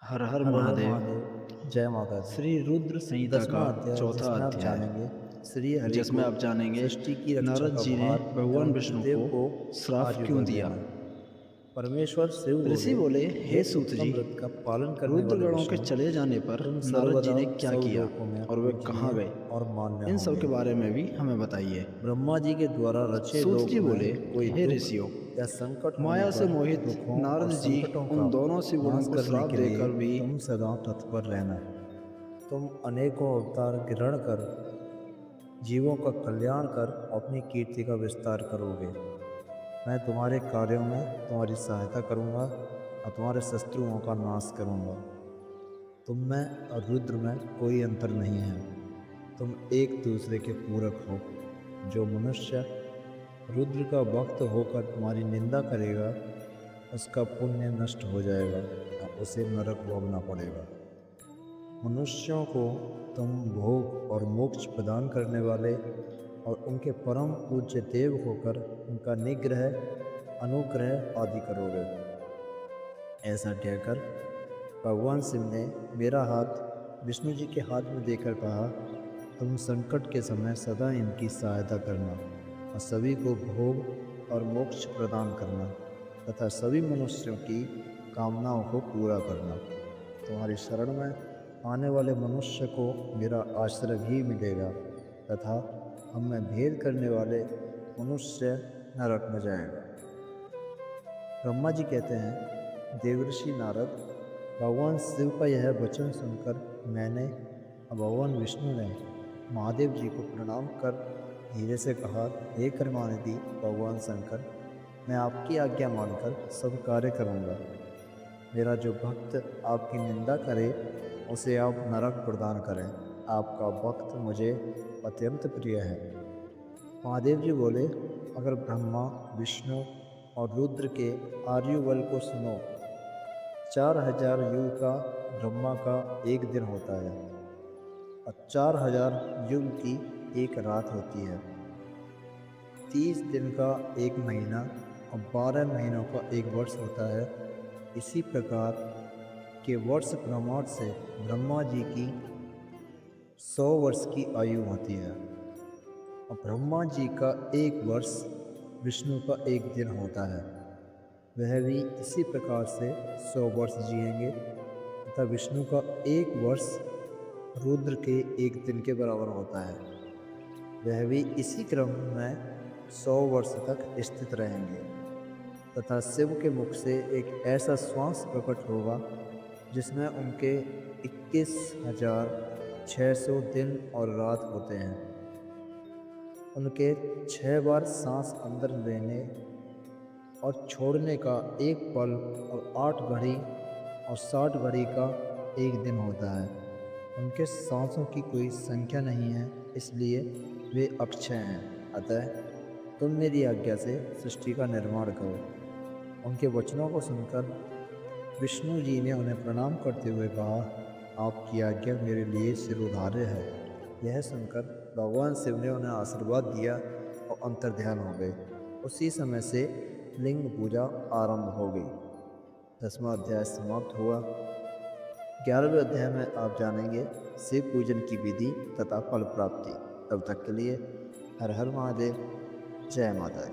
हर हर हर हर महादेव। महादेव। जय माता दी। श्री रुद्र संहिता का 10वां अध्याय, चौथा जिसमें आप अध्याय, जानेंगे श्री हरि जिसमें को आप जानेंगे सृष्टि की रक्षा नारद का जी ने भार भगवान एवं विष्णु देव को को श्राप क्यों आर्यवर दिया। देना। परमेश्वर शिव ऋषि बोले, बोले, हे हे सूत जी, उत्तम व्रत का पालन करने वाले रुद्रगणों के विष्णु, चले जाने पर तुम नारद जी सर्वदा ने क्या सब किया लोकों में और वे पूजनीय कहाँ गए, और मान्य इन सब होंगे। के बारे में भी हमें बताइए। ब्रह्मा जी के द्वारा रचे सूत लोक जी बोले, में कोई हे दुख ऋषियों, या संकट होने माया से पर मोहित दुखों और नारद जी संकटों का उन दोनों शिवगणों नाश को करने श्राप के लिए देकर भी तुम सदा तत्पर रहना। तुम अनेकों अवतार ग्रहण कर जीवों का कल्याण कर अपनी कीर्ति का विस्तार करोगे। मैं तुम्हारे कार्यों में तुम्हारी सहायता करूंगा और तुम्हारे शत्रुओं का नाश करूंगा। तुम में और रुद्र में कोई अंतर नहीं है, तुम एक दूसरे के पूरक हो। जो मनुष्य रुद्र का भक्त होकर तुम्हारी निंदा करेगा, उसका पुण्य नष्ट हो जाएगा और उसे नरक भोगना पड़ेगा। मनुष्यों को तुम भोग और मोक्ष प्रदान करने वाले और उनके परम पूज्य देव होकर उनका निग्रह, अनुग्रह आदि करोगे। ऐसा कहकर भगवान शिव ने मेरा हाथ विष्णु जी के हाथ में देकर कहा, तुम संकट के समय सदा इनकी सहायता करना और सभी को भोग और मोक्ष प्रदान करना तथा सभी मनुष्यों की कामनाओं को पूरा करना। तुम्हारी शरण में आने वाले मनुष्य को मेरा आश्रय भी मिलेगा तथा हम में भेद करने वाले मनुष्य नरक में जाएगा। ब्रह्मा जी कहते हैं, देवर्षि नारद, भगवान शिव का यह वचन सुनकर मैंने और भगवान विष्णु ने महादेव जी को प्रणाम कर धीरे से कहा, हे करुणानिधि भगवान शंकर, मैं आपकी आज्ञा मानकर सब कार्य करूँगा। मेरा जो भक्त आपकी निंदा करे उसे आप नरक प्रदान करें। आपका भक्त मुझे अत्यंत प्रिय है। महादेव जी बोले, अगर ब्रह्मा, विष्णु और रुद्र के आयुबल को सुनो, 4000 युग का ब्रह्मा का एक दिन होता है और 4000 युग की एक रात होती है। 30 दिन का एक महीना और 12 महीनों का एक वर्ष होता है। इसी प्रकार के वर्ष प्रमाण से ब्रह्मा जी की 100 वर्ष की आयु होती है और ब्रह्मा जी का एक वर्ष विष्णु का एक दिन होता है। वह भी इसी प्रकार से 100 वर्ष जिएंगे तथा विष्णु का एक वर्ष रुद्र के एक दिन के बराबर होता है। वह भी इसी क्रम में 100 वर्ष तक स्थित रहेंगे तथा शिव के मुख से एक ऐसा श्वास प्रकट होगा जिसमें उनके 21,600 दिन और रात होते हैं। उनके 6 बार सांस अंदर लेने और छोड़ने का एक पल और 8 घड़ी और 60 घड़ी का एक दिन होता है। उनके सांसों की कोई संख्या नहीं है, इसलिए वे अक्षय हैं। अतः तुम मेरी आज्ञा से सृष्टि का निर्माण करो। उनके वचनों को सुनकर विष्णु जी ने उन्हें प्रणाम करते हुए कहा, आपकी आज्ञा मेरे लिए सिरोधार्य है। यह सुनकर भगवान शिव ने उन्हें आशीर्वाद दिया और अंतर्ध्यान हो गए। उसी समय से लिंग पूजा आरंभ हो गई। 10वां अध्याय समाप्त हुआ। 11वें अध्याय में आप जानेंगे शिव पूजन की विधि तथा फल प्राप्ति। तब तक के लिए हर हर महादेव। जय माता दी।